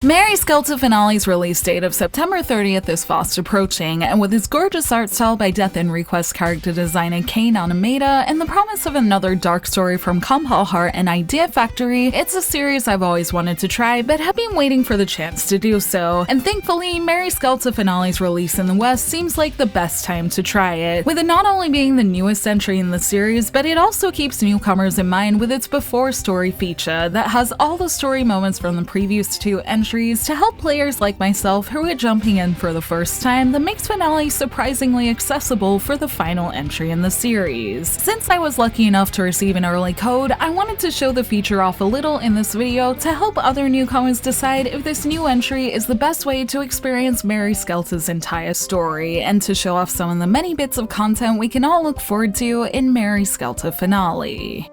Mary Skelter Finale's release date of September 30th is fast approaching, and with its gorgeous art style by Death and Request character designer Kane Animata and the promise of another dark story from Compile Heart and Idea Factory, it's a series I've always wanted to try but have been waiting for the chance to do so. And thankfully, Mary Skelter Finale's release in the West seems like the best time to try it, with it not only being the newest entry in the series, but it also keeps Newcomers in mind with its before story feature that has all the story moments from the previous two entries to help players like myself who are jumping in for the first time that makes Finale surprisingly accessible for the final entry in the series. Since I was lucky enough to receive an early code, I wanted to show the feature off a little in this video to help other newcomers decide if this new entry is the best way to experience Mary Skelter's entire story, and to show off some of the many bits of content we can all look forward to in Mary Skelter Finale.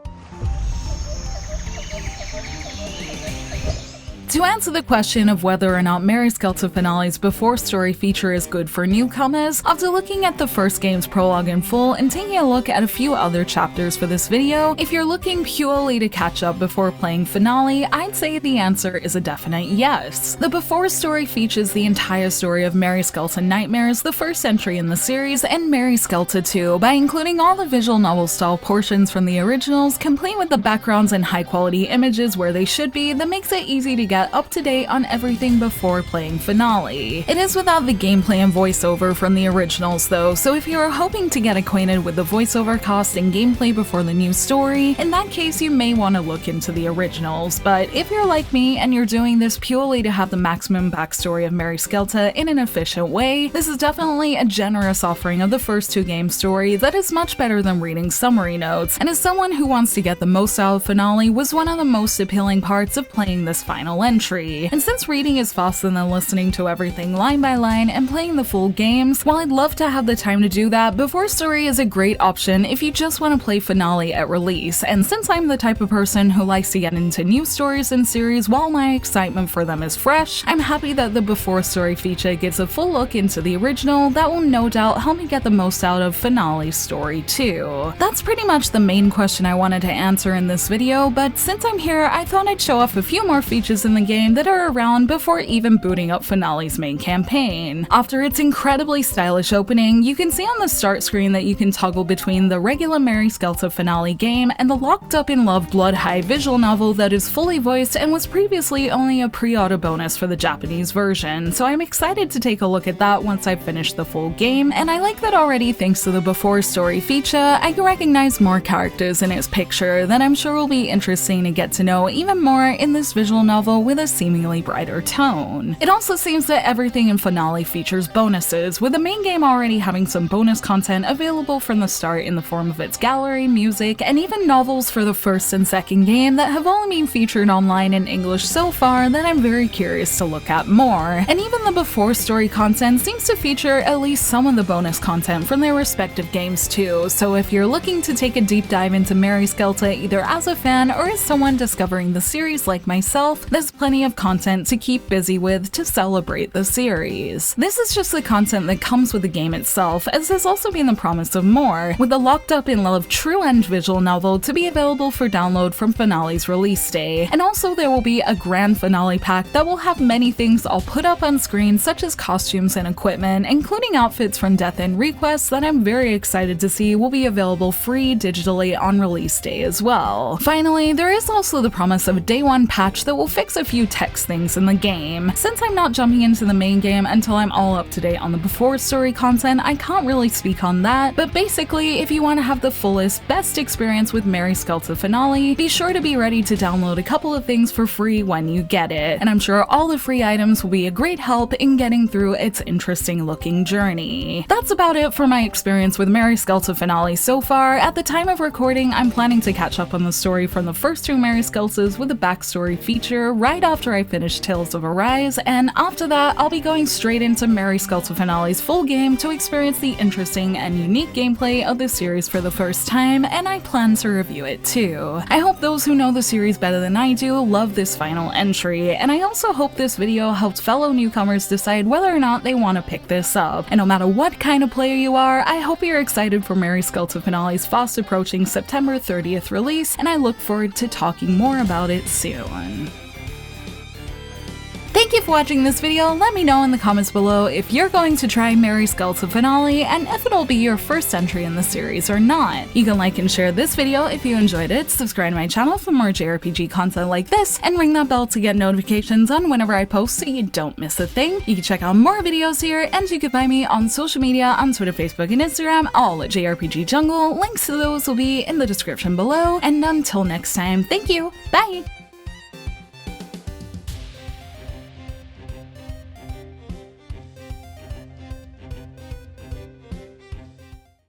To answer the question of whether or not Mary Skelter Finale's before story feature is good for newcomers, after looking at the first game's prologue in full and taking a look at a few other chapters for this video, if you're looking purely to catch up before playing Finale, I'd say the answer is a definite yes. The before story features the entire story of Mary Skelter Nightmares, the first entry in the series, and Mary Skelter 2, by including all the visual novel style portions from the originals, complete with the backgrounds and high quality images where they should be, that makes it easy to get up to date on everything before playing Finale. It is without the gameplay and voiceover from the originals though, so if you are hoping to get acquainted with the voiceover cast and gameplay before the new story, in that case you may want to look into the originals. But if you're like me and you're doing this purely to have the maximum backstory of Mary Skelter in an efficient way, this is definitely a generous offering of the first two game story that is much better than reading summary notes, and as someone who wants to get the most out of Finale, was one of the most appealing parts of playing this final entry. And since reading is faster than listening to everything line by line and playing the full games, while I'd love to have the time to do that, before story is a great option if you just want to play Finale at release. And since I'm the type of person who likes to get into new stories and series while my excitement for them is fresh, I'm happy that the before story feature gives a full look into the original that will no doubt help me get the most out of Finale's story too. That's pretty much the main question I wanted to answer in this video, but since I'm here, I thought I'd show off a few more features in the game that are around before even booting up Finale's main campaign. After its incredibly stylish opening, you can see on the start screen that you can toggle between the regular Mary Skelter Finale game and the Locked Up in Love Blood High visual novel that is fully voiced and was previously only a pre-order bonus for the Japanese version, so I'm excited to take a look at that once I've finished the full game. And I like that already thanks to the before story feature, I can recognize more characters in its picture that I'm sure will be interesting to get to know even more in this visual novel with a seemingly brighter tone. It also seems that everything in Finale features bonuses, with the main game already having some bonus content available from the start in the form of its gallery, music, and even novels for the first and second game that have only been featured online in English so far that I'm very curious to look at more. And even the before story content seems to feature at least some of the bonus content from their respective games too, so if you're looking to take a deep dive into Mary Skelter either as a fan or as someone discovering the series like myself, there's plenty of content to keep busy with to celebrate the series. This is just the content that comes with the game itself, as there's also been the promise of more, with the Locked Up in Love True End visual novel to be available for download from Finale's release day. And also there will be a grand Finale pack that will have many things all put up on screen, such as costumes and equipment, including outfits from Death and Request that I'm very excited to see will be available free digitally on release day as well. Finally, there is also the promise of a day one patch that will fix a few text things in the game. Since I'm not jumping into the main game until I'm all up to date on the before story content, I can't really speak on that, but basically if you want to have the fullest, best experience with Mary Skelter Finale, be sure to be ready to download a couple of things for free when you get it, and I'm sure all the free items will be a great help in getting through its interesting looking journey. That's about it for my experience with Mary Skelter Finale so far. At the time of recording, I'm planning to catch up on the story from the first two Mary Skelters with a backstory feature right after I finish Tales of Arise, and after that I'll be going straight into Mary Skelter Finale's full game to experience the interesting and unique gameplay of the series for the first time, and I plan to review it too. I hope those who know the series better than I do love this final entry, and I also hope this video helps fellow newcomers decide whether or not they want to pick this up. And no matter what kind of player you are, I hope you're excited for Mary Skelter Finale's fast approaching September 30th release, and I look forward to talking more about it soon. Thank you for watching this video. Let me know in the comments below if you're going to try Mary Skelter Finale and if it'll be your first entry in the series or not. You can like and share this video if you enjoyed it, subscribe to my channel for more JRPG content like this, and ring that bell to get notifications on whenever I post so you don't miss a thing. You can check out more videos here, and you can find me on social media on Twitter, Facebook, and Instagram, all at JRPG Jungle. Links to those will be in the description below, and until next time, thank you, bye!